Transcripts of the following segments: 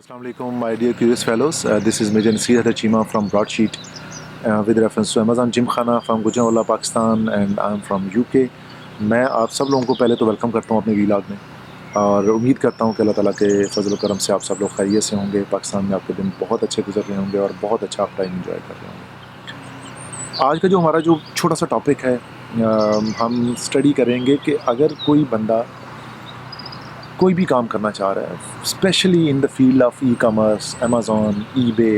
Assalamu alaikum, my dear curious fellows. This is Major Nasir Chima from Broadsheet with reference to Amazon Gymkhana from Gujranwala, Pakistan, and I am from UK. मैं आप सब लोगों को पहले तो welcome करता हूँ अपने वीलॉग में और उम्मीद करता हूँ कि अल्लाह ताला के फजल करम से आप सब लोग खैरियत से होंगे। पाकिस्तान में आपके दिन बहुत अच्छे गुजर रहे होंगे और बहुत अच्छा आप टाइम एंजॉय कर रहे होंगे। आज का जो हमारा जो छोटा सा टॉपिक है, हम स्टडी करेंगे कि अगर कोई बंदा कोई भी काम करना चाह रहा है, specially in the field of e commerce, Amazon, eBay,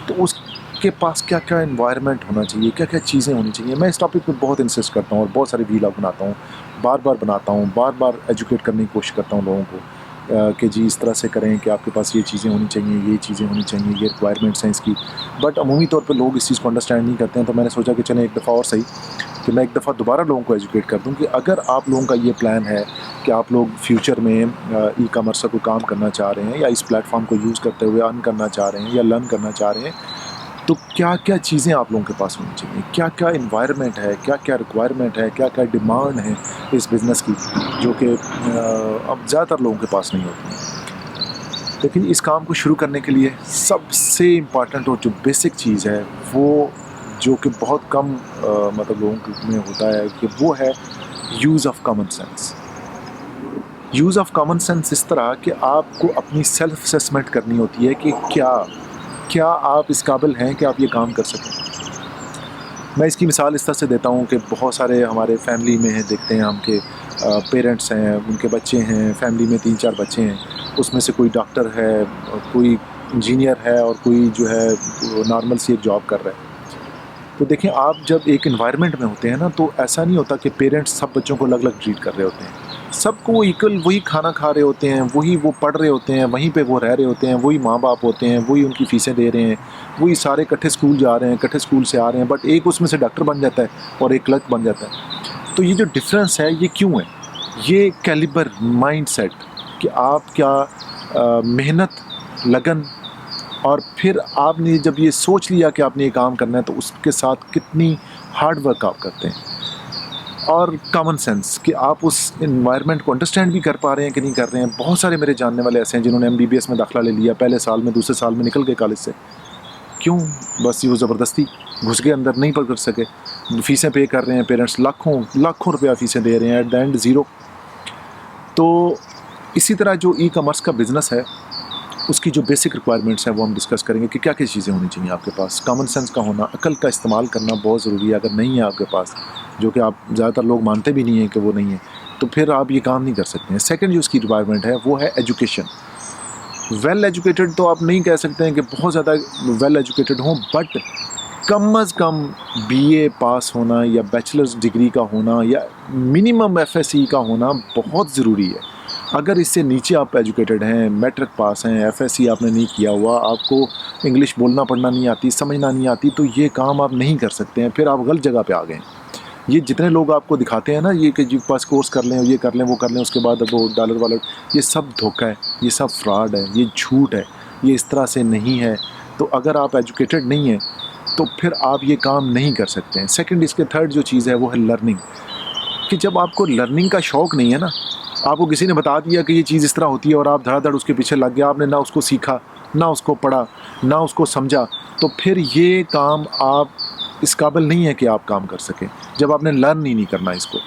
तो उसके पास क्या क्या इन्वायरमेंट होना चाहिए, क्या क्या चीज़ें होनी चाहिए। मैं इस टॉपिक पे बहुत इंसिस्ट करता हूँ और बहुत सारे वीलॉग बनाता हूँ, बार बार एजुकेट करने की कोशिश करता हूँ लोगों को कि जी इस तरह से करें कि आपके पास ये चीज़ें होनी चाहिए, ये चीज़ें होनी चाहिए, ये रिक्वायरमेंट्स हैं इसकी। बट अमूमी तौर पर लोग इस चीज़ को अंडरस्टैंड नहीं करते हैं, तो मैंने सोचा कि चलें एक दफ़ा और सही कि मैं एक दफ़ा दोबारा लोगों को एजुकेट कर दूं कि अगर आप लोगों का ये प्लान है कि आप लोग फ्यूचर में ई कॉमर्स का कोई काम करना चाह रहे हैं या इस प्लेटफॉर्म को यूज़ करते हुए अर्न करना चाह रहे हैं या लर्न करना चाह रहे हैं, तो क्या क्या चीज़ें आप लोगों के पास होनी चाहिए, क्या क्या इन्वायरमेंट है, क्या क्या रिक्वायरमेंट है, क्या क्या डिमांड है इस बिज़नेस की, जो कि अब ज़्यादातर लोगों के पास नहीं होती है। लेकिन इस काम को शुरू करने के लिए सबसे इम्पॉर्टेंट और जो बेसिक चीज़ है वो जो कि बहुत कम मतलब लोगों में होता है कि वो है use of common sense. Use of common sense इस तरह कि आपको अपनी सेल्फ असेसमेंट करनी होती है कि क्या आप इस काबिल हैं कि आप ये काम कर सकें। मैं इसकी मिसाल इस तरह से देता हूँ कि बहुत सारे हमारे फैमिली में हैं, देखते हैं हम कि पेरेंट्स हैं, उनके बच्चे हैं, फैमिली में 3-4 बच्चे हैं, उसमें से कोई डॉक्टर है, कोई इंजीनियर है और कोई जो है नॉर्मल सी एक जॉब कर रहा है। तो देखें, आप जब एक इन्वायरमेंट में होते हैं ना, तो ऐसा नहीं होता कि पेरेंट्स सब बच्चों को अलग अलग ट्रीट कर रहे होते हैं। सबको वो इक्वल वही खाना खा रहे होते हैं, वही वो पढ़ रहे होते हैं, वहीं पे वो रह रहे होते हैं, वही माँ बाप होते हैं, वही उनकी फ़ीसें दे रहे हैं, वही सारे इकट्ठे स्कूल जा रहे हैं, इकट्ठे स्कूल से आ रहे हैं। बट एक उसमें से डॉक्टर बन जाता है और एक क्लर्क बन जाता है। तो ये जो डिफरेंस है ये क्यों है? ये कैलिबर माइंड सेट कि आप क्या मेहनत, लगन, और फिर आपने जब ये सोच लिया कि आपने ये काम करना है तो उसके साथ कितनी हार्ड वर्क आप करते हैं, और कॉमन सेंस कि आप उस इन्वायरमेंट को अंडरस्टैंड भी कर पा रहे हैं कि नहीं कर रहे हैं। बहुत सारे मेरे जानने वाले ऐसे हैं जिन्होंने MBBS में दाखिला ले लिया, पहले साल में, दूसरे साल में निकल गए कॉलेज से। क्यों? बस ये ज़बरदस्ती घुस गए अंदर, नहीं पढ़ कर सके। फ़ीसें पे कर रहे हैं पेरेंट्स, लाखों रुपया फ़ीसें दे रहे हैं, एट द एंड ज़ीरो। तो इसी तरह जो ई कॉमर्स का बिज़नेस है उसकी जो बेसिक रिक्वायरमेंट्स हैं वो हम डिस्कस करेंगे कि क्या क्या चीज़ें होनी चाहिए आपके पास। कॉमन सेंस का होना, अकल का इस्तेमाल करना बहुत ज़रूरी है। अगर नहीं है आपके पास, जो कि आप ज़्यादातर लोग मानते भी नहीं हैं कि वो नहीं है, तो फिर आप ये काम नहीं कर सकते हैं। सेकंड जो उसकी रिक्वायरमेंट है वो है एजुकेशन। वेल एजुकेटेड तो आप नहीं कह सकते हैं कि बहुत ज़्यादा वेल एजुकेटेड हों, बट कम अज़ कम BA पास होना या बैचलर्स डिग्री का होना या मिनिमम FSE का होना बहुत ज़रूरी है। अगर इससे नीचे आप एजुकेटेड हैं, मैट्रिक पास हैं, FSE आपने नहीं किया हुआ, आपको इंग्लिश बोलना पढ़ना नहीं आती, समझना नहीं आती, तो ये काम आप नहीं कर सकते हैं, फिर आप गलत जगह पे आ गए हैं। ये जितने लोग आपको दिखाते हैं ना ये कि जी पास कोर्स कर लें, ये कर लें, वो कर लें, उसके बाद वो डॉलर वालर, ये सब धोखा है, ये सब फ्रॉड है, ये झूठ है, ये इस तरह से नहीं है। तो अगर आप एजुकेटेड नहीं हैं तो फिर आप ये काम नहीं कर सकते हैं। सेकंड, इसके थर्ड जो चीज़ है वो है लर्निंग, कि जब आपको लर्निंग का शौक़ नहीं है ना, आपको किसी ने बता दिया कि ये चीज़ इस तरह होती है और आप धड़ाधड़ उसके पीछे लग गए, आपने ना उसको सीखा, ना उसको पढ़ा, ना उसको समझा, तो फिर ये काम आप इस काबिल नहीं है कि आप काम कर सकें, जब आपने लर्न ही नहीं करना इसको।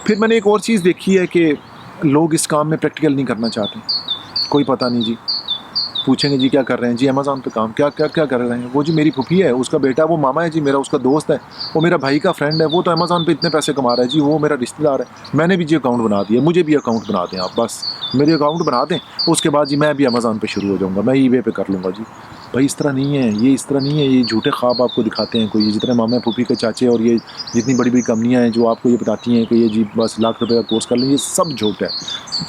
फिर मैंने एक और चीज़ देखी है कि लोग इस काम में प्रैक्टिकल नहीं करना चाहते। कोई पता नहीं जी, पूछेंगे जी क्या कर रहे हैं, जी अमेज़ॉन पे काम, क्या क्या क्या कर रहे हैं, वो जी मेरी फूफी है, उसका बेटा, वो मामा है जी मेरा, उसका दोस्त है, वो मेरा भाई का फ्रेंड है, वो तो अमेज़ॉन पे इतने पैसे कमा रहा है जी, वो मेरा रिश्तेदार है, मैंने भी जी अकाउंट बना दिया, मुझे भी अकाउंट बना दें आप, बस मेरे अकाउंट बना दें, उसके बाद जी मैं भी अमेज़ॉन पे शुरू हो जाऊँगा, मैं ईबे पे कर लूँगा जी। भाई इस तरह नहीं है, ये इस तरह नहीं है, ये झूठे ख्वाब आपको दिखाते हैं कोई, ये जितने मामा फूफी के चाचे और ये जितनी बड़ी बड़ी कंपनियाँ हैं जो आपको ये बताती हैं कि ये जी बस लाख रुपये का कोर्स कर लें, ये सब झूठ है,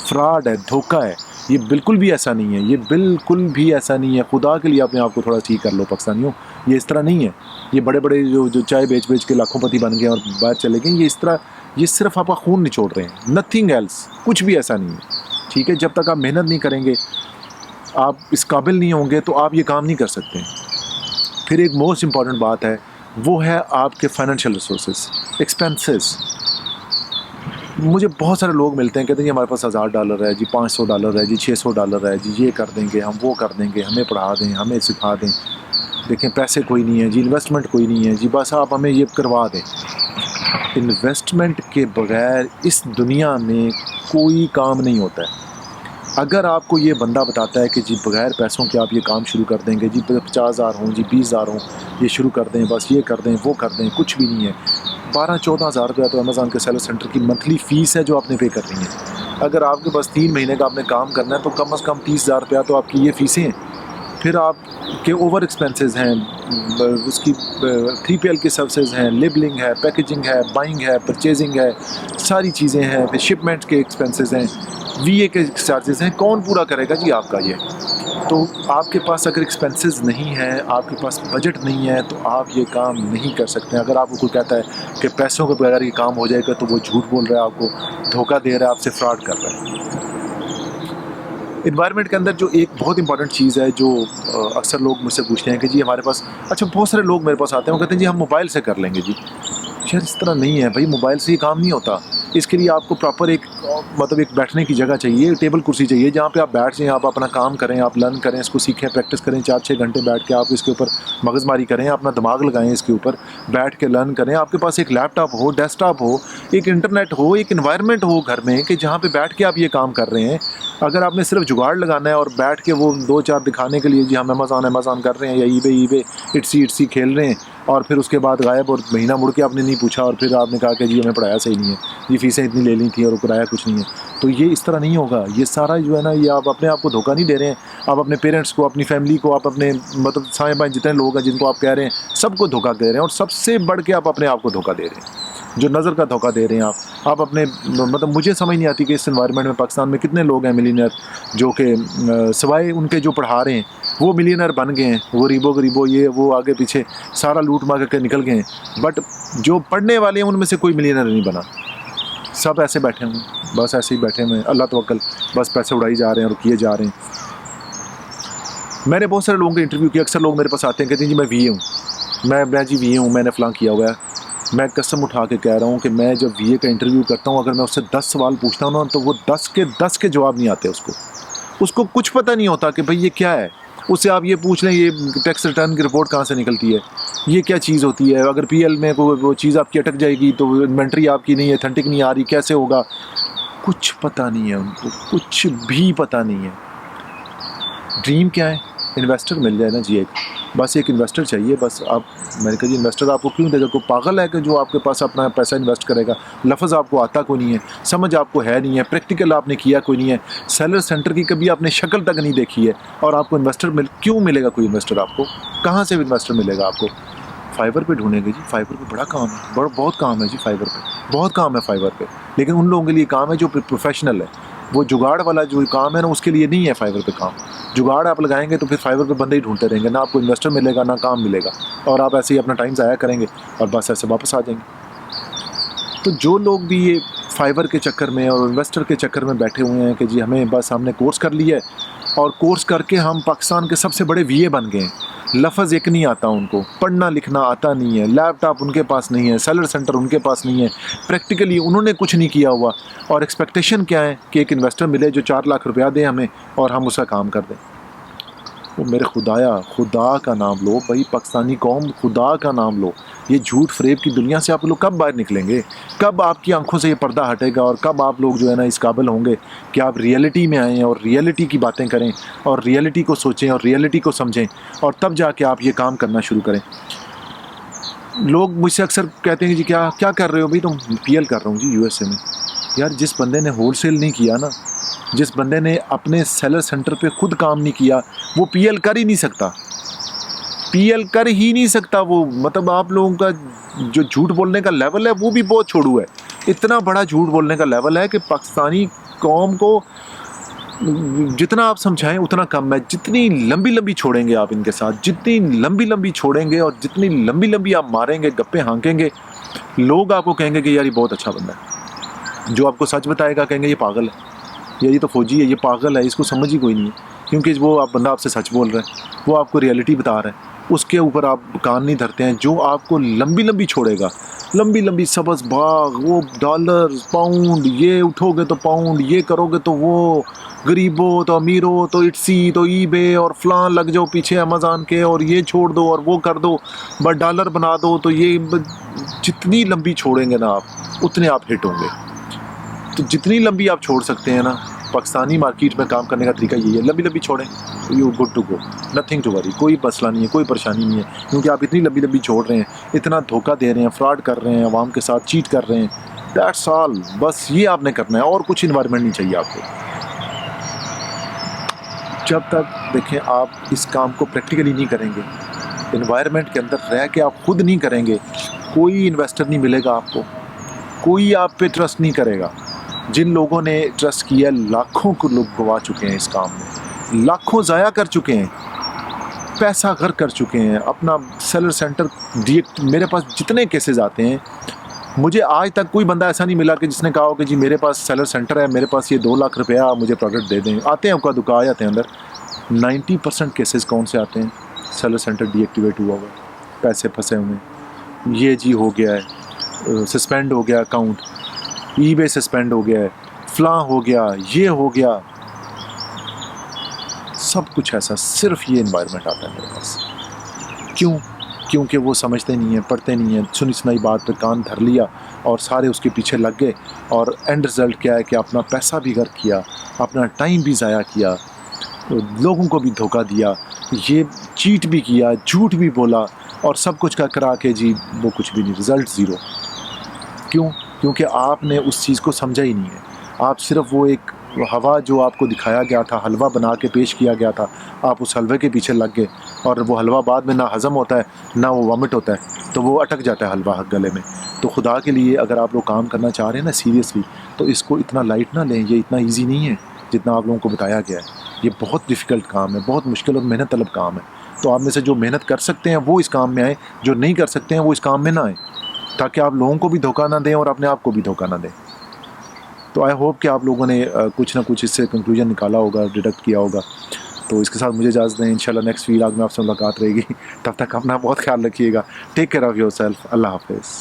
फ्रॉड है, धोखा है। ये बिल्कुल भी ऐसा नहीं है, ये बिल्कुल भी ऐसा नहीं है। खुदा के लिए अपने आप को थोड़ा ठीक कर लो पाकिस्तानियों, ये इस तरह नहीं है। ये बड़े बड़े जो चाय बेच के लाखोंपति बन गए और बाहर चले गए, ये इस तरह, ये सिर्फ आपका खून निचोड़ रहे हैं, नथिंग एल्स, कुछ भी ऐसा नहीं है। ठीक है, जब तक आप मेहनत नहीं करेंगे, आप इस काबिल नहीं होंगे, तो आप ये काम नहीं कर सकते। फिर एक मोस्ट इम्पॉर्टेंट बात है, वो है आपके फाइनेंशियल रिसोर्सेज, एक्सपेंसेस। मुझे बहुत सारे लोग मिलते हैं, कहते हैं जी हमारे पास $1000 है जी, $500 है जी, $600 है जी, ये कर देंगे हम, वो कर देंगे, हमें पढ़ा दें, हमें सिखा दें। देखें पैसे कोई नहीं है जी, इन्वेस्टमेंट कोई नहीं है जी, बस आप हमें ये करवा दें। इन्वेस्टमेंट के बगैर इस दुनिया में कोई काम नहीं होता है। अगर आपको ये बंदा बताता है कि जी बगैर पैसों के आप ये काम शुरू कर देंगे जी, 50,000 हों जी, 20,000 हों, ये शुरू कर दें, बस ये कर दें, वो कर दें, कुछ भी नहीं है। 12-14 हज़ार रुपया तो अमेज़ॉन के सेलर सेंटर की मंथली फ़ीस है जो आपने पे करनी है। अगर आपके पास 3 महीने का आपने काम करना है तो कम से कम 30,000 रुपया तो आपकी ये फ़ीसें हैं। फिर आपके ओवर एक्सपेंसेस हैं, उसकी 3PL की सर्विसेज हैं, लेबलिंग है, पैकेजिंग है, बाइंग है, परचेजिंग है, सारी चीज़ें हैं, फिर शिपमेंट के एक्सपेंसेस हैं, VA के चार्जेस हैं। कौन पूरा करेगा जी आपका ये? तो आपके पास अगर एक्सपेंसेस नहीं है, आपके पास बजट नहीं है, तो आप ये काम नहीं कर सकते। अगर आपको कोई कहता है कि पैसों के बगैर ये काम हो जाएगा, तो वो झूठ बोल रहा है, आपको धोखा दे रहा है, आपसे फ्रॉड कर रहा है। इन्वायरमेंट के अंदर जो एक बहुत इंपॉर्टेंट चीज़ है जो अक्सर लोग मुझसे पूछते हैं कि जी हमारे पास, अच्छा बहुत सारे लोग मेरे पास आते हैं, वो कहते हैं जी हम मोबाइल से कर लेंगे जी। यार इस तरह नहीं है भाई, मोबाइल से ही काम नहीं होता। इसके लिए आपको प्रॉपर एक मतलब एक बैठने की जगह चाहिए, टेबल कुर्सी चाहिए, जहाँ पे आप बैठ जाएँ, आप अपना काम करें, आप लर्न करें, इसको सीखें, प्रैक्टिस करें, 4-6 घंटे बैठ के आप इसके ऊपर मगजमारी करें, अपना दिमाग लगाएं, इसके ऊपर बैठ के लर्न करें। आपके पास एक लैपटॉप हो, डेस्कटॉप हो, एक इंटरनेट हो, एक इन्वायरमेंट हो घर में कि जहाँ पे बैठ के आप ये काम कर रहे हैं। अगर आपने सिर्फ जुगाड़ लगाना है और बैठ के वो 2-4 दिखाने के लिए जी हम अमेज़ॉन कर रहे हैं या ईबे इट्सी खेल रहे हैं, और फिर उसके बाद गायब, और महीना मुड़ के आपने नहीं पूछा, और फिर आपने कहा कि जी हमें पढ़ाया सही नहीं है, ये फ़ीसें इतनी ले ली थी और किराया कुछ नहीं है, तो ये इस तरह नहीं होगा। ये सारा जो है ना, ये आप अपने आप को धोखा नहीं दे रहे हैं, आप अपने पेरेंट्स को, अपनी फैमिली को, आप अपने मतलब साएँ बाएँ जितने लोग हैं जिनको आप कह रहे हैं, सबको धोखा दे रहे हैं। और सबसे बढ़ के आप अपने आप को धोखा दे रहे हैं, जो नज़र का धोखा दे रहे हैं आप अपने मतलब मुझे समझ नहीं आती कि इस एनवायरनमेंट में पाकिस्तान में कितने लोग हैं मिलियनर जो कि सिवाय उनके जो पढ़ा रहे हैं वो मिलियनर बन गए हैं, वो गरीबो ये वो आगे पीछे सारा लूट मार करके निकल गए हैं। बट जो पढ़ने वाले हैं उनमें से कोई मिलियनर नहीं बना, सब ऐसे बैठे हुए, बस ऐसे ही बैठे हुए, अल्लाह तवक्कल, बस पैसे उड़ाई जा रहे हैं और किए जा रहे हैं। मैंने बहुत सारे लोगों का इंटरव्यू किया, अक्सर लोग मेरे पास आते हैं, कहते हैं जी मैं VA हूँ, मैं जी VA हूँ, मैंने फ़लाँ किया हुआ है। मैं कसम उठा के कह रहा हूँ कि मैं जब VA का इंटरव्यू करता हूँ, अगर मैं उससे 10 सवाल पूछता हूँ ना, तो वो 10 के 10 के जवाब नहीं आते उसको कुछ पता नहीं होता कि भाई ये क्या है। उससे आप ये पूछ लें ये टैक्स रिटर्न की रिपोर्ट कहाँ से निकलती है, ये क्या चीज़ होती है, अगर PL में कोई वो चीज़ आपकी अटक जाएगी तो इन्वेंट्री आपकी नहीं है, अथेंटिक नहीं आ रही, कैसे होगा, कुछ पता नहीं है उनको, कुछ भी पता नहीं है। ड्रीम क्या है? इन्वेस्टर मिल जाए ना जी, एक बस एक इन्वेस्टर चाहिए बस। आप मैंने कहा जी इन्वेस्टर आपको क्यों देगा, कोई पागल है कि जो आपके पास अपना पैसा इन्वेस्ट करेगा। लफ्ज़ आपको आता कोई नहीं है, समझ आपको है नहीं है, प्रैक्टिकल आपने किया कोई नहीं है, सेलर सेंटर की कभी आपने शक्ल तक नहीं देखी है, और आपको इन्वेस्टर क्यों मिलेगा? कोई इन्वेस्टर आपको कहाँ से इन्वेस्टर मिलेगा आपको? फाइवर पे ढूंढेंगे जी, फाइवर पे बड़ा काम है, बहुत काम है जी, फाइवर पे बहुत काम है फाइवर पे। लेकिन उन लोगों के लिए काम है जो प्रोफेशनल है, वो जुगाड़ वाला जो काम है ना उसके लिए नहीं है फाइवर पे काम। जुगाड़ आप लगाएंगे तो फिर फाइवर पे बंदे ही ढूंढते रहेंगे, ना आपको इन्वेस्टर मिलेगा ना काम मिलेगा, और आप ऐसे ही अपना टाइम ज़ाया करेंगे और बस ऐसे वापस आ जाएंगे। तो जो लोग भी ये फाइवर के चक्कर में और इन्वेस्टर के चक्कर में बैठे हुए हैं कि जी हमें बस हमने कोर्स कर लिया है और कोर्स करके हम पाकिस्तान के सबसे बड़े VA बन गए हैं, लफ्ज़ एक नहीं आता उनको, पढ़ना लिखना आता नहीं है, लैपटॉप उनके पास नहीं है, सेलर सेंटर उनके पास नहीं है, प्रैक्टिकली उन्होंने कुछ नहीं किया हुआ, और एक्सपेक्टेशन क्या है कि एक इन्वेस्टर मिले जो 4 लाख रुपया दे हमें और हम उसका काम कर दें। वो मेरे खुदाया, खुदा का नाम लो भाई, पाकिस्तानी कौम खुदा का नाम लो। ये झूठ फरेब की दुनिया से आप लोग कब बाहर निकलेंगे? कब आपकी आंखों से ये पर्दा हटेगा और कब आप लोग जो है ना इस काबिल होंगे कि आप रियलिटी में आएँ और रियलिटी की बातें करें और रियलिटी को सोचें और रियलिटी को समझें, और तब जाके आप ये काम करना शुरू करें। लोग मुझसे अक्सर कहते हैं जी क्या क्या कर रहे हो भाई? तुम? PL कर रहा हूँ जी USA में। यार जिस बंदे ने होलसेल नहीं किया ना, जिस बंदे ने अपने सेलर सेंटर पे खुद काम नहीं किया, वो PL कर ही नहीं सकता, PL कर ही नहीं सकता वो। मतलब आप लोगों का जो झूठ बोलने का लेवल है वो भी बहुत छोड़ू है। इतना बड़ा झूठ बोलने का लेवल है कि पाकिस्तानी कौम को जितना आप समझाएं उतना कम है। जितनी लंबी लंबी छोड़ेंगे आप इनके साथ, जितनी लंबी लंबी छोड़ेंगे और जितनी लंबी लंबी आप मारेंगे, गप्पे हाँकेंगे, लोग आपको कहेंगे कि यार ये बहुत अच्छा बंदा है। जो आपको सच बताएगा कहेंगे ये पागल है, या ये तो फौजी है, ये पागल है, इसको समझ ही कोई नहीं है। क्योंकि वो आप बंदा आपसे सच बोल रहा है, वो आपको रियलिटी बता रहा है, उसके ऊपर आप कान नहीं धरते हैं। जो आपको लंबी लंबी छोड़ेगा, लंबी लंबी सबज बाग, वो डॉलर पाउंड, ये उठोगे तो पाउंड, ये करोगे तो वो, गरीब हो तो अमीर हो तो इट्सी तो ईबे और फलां लग जाओ पीछे अमेज़ॉन के, और ये छोड़ दो और वो कर दो, बस डॉलर बना दो, तो ये जितनी लंबी छोड़ेंगे ना आप उतने आप हिट होंगे। तो जितनी लंबी आप छोड़ सकते हैं ना, पाकिस्तानी मार्केट में काम करने का तरीका यही है, लंबी लंबी छोड़ें, you good to go, nothing to worry, कोई मसला नहीं है, कोई परेशानी नहीं है, क्योंकि आप इतनी लंबी लंबी छोड़ रहे हैं, इतना धोखा दे रहे हैं, फ्रॉड कर रहे हैं, आवाम के साथ चीट कर रहे हैं, दैट्स ऑल, बस ये आपने करना है, और कुछ इन्वायरमेंट नहीं चाहिए आपको। जब तक देखें आप इस काम को प्रैक्टिकली नहीं करेंगे, इन्वायरमेंट के अंदर रह के आप खुद नहीं करेंगे, कोई इन्वेस्टर नहीं मिलेगा आपको, कोई आप पे ट्रस्ट नहीं करेगा। जिन लोगों ने ट्रस्ट किया, लाखों को लोग गवा चुके हैं इस काम में, लाखों ज़ाया कर चुके हैं, पैसा गर्क कर चुके हैं, अपना सेलर सेंटर मेरे पास जितने केसेस आते हैं, मुझे आज तक कोई बंदा ऐसा नहीं मिला कि जिसने कहा हो कि जी मेरे पास सेलर सेंटर है, मेरे पास ये 2 लाख रुपया, आप मुझे प्रोडक्ट दे दें। आते हैं आपका दुकान आ जाते हैं अंदर। 90% केसेस कौन से आते हैं? सेलर सेंटर डीएक्टिवेट हुआ हुआ, पैसे फंसे हुए, ये जी हो गया है, सस्पेंड हो गया अकाउंट, ईबे सस्पेंड हो गया है, फलां हो गया, ये हो गया, सब कुछ ऐसा। सिर्फ ये इन्वायरमेंट आता है मेरे पास। क्यों? क्योंकि वो समझते नहीं हैं, पढ़ते नहीं हैं, सुनी सुनाई बात पे कान धर लिया और सारे उसके पीछे लग गए, और एंड रिज़ल्ट क्या है कि अपना पैसा भी गर्क किया, अपना टाइम भी ज़ाया किया, लोगों को भी धोखा दिया, ये चीट भी किया, झूठ भी बोला, और सब कुछ का करा के जी वो कुछ भी नहीं, रिज़ल्ट ज़ीरो। क्यों? क्योंकि आपने उस चीज़ को समझा ही नहीं है। आप सिर्फ वो एक हवा जो आपको दिखाया गया था, हलवा बना के पेश किया गया था, आप उस हलवे के पीछे लग गए, और वो हलवा बाद में ना हज़म होता है, ना वो वॉमिट होता है, तो वो अटक जाता है हलवा गले में। तो खुदा के लिए अगर आप लोग काम करना चाह रहे हैं ना सीरियसली, तो इसको इतना लाइट ना लें, ये इतना ईजी नहीं है जितना आप लोगों को बताया गया है। ये बहुत डिफ़िकल्ट काम है, बहुत मुश्किल और मेहनत तलब काम है। तो आप में से जो मेहनत कर सकते हैं वो इस काम में आए, जो नहीं कर सकते हैं वो इस काम में ना आए, ताकि आप लोगों को भी धोखा ना दें और अपने आप को भी धोखा ना दें। तो आई होप कि आप लोगों ने कुछ ना कुछ इससे कंक्लूजन निकाला होगा, डिडक्ट किया होगा। तो इसके साथ मुझे इजाज़त दें, इंशाल्लाह नेक्स्ट व्लॉग में आपसे मुलाकात रहेगी। तब तक अपना बहुत ख्याल रखिएगा। Take care of yourself. अल्लाह हाफ़िज़।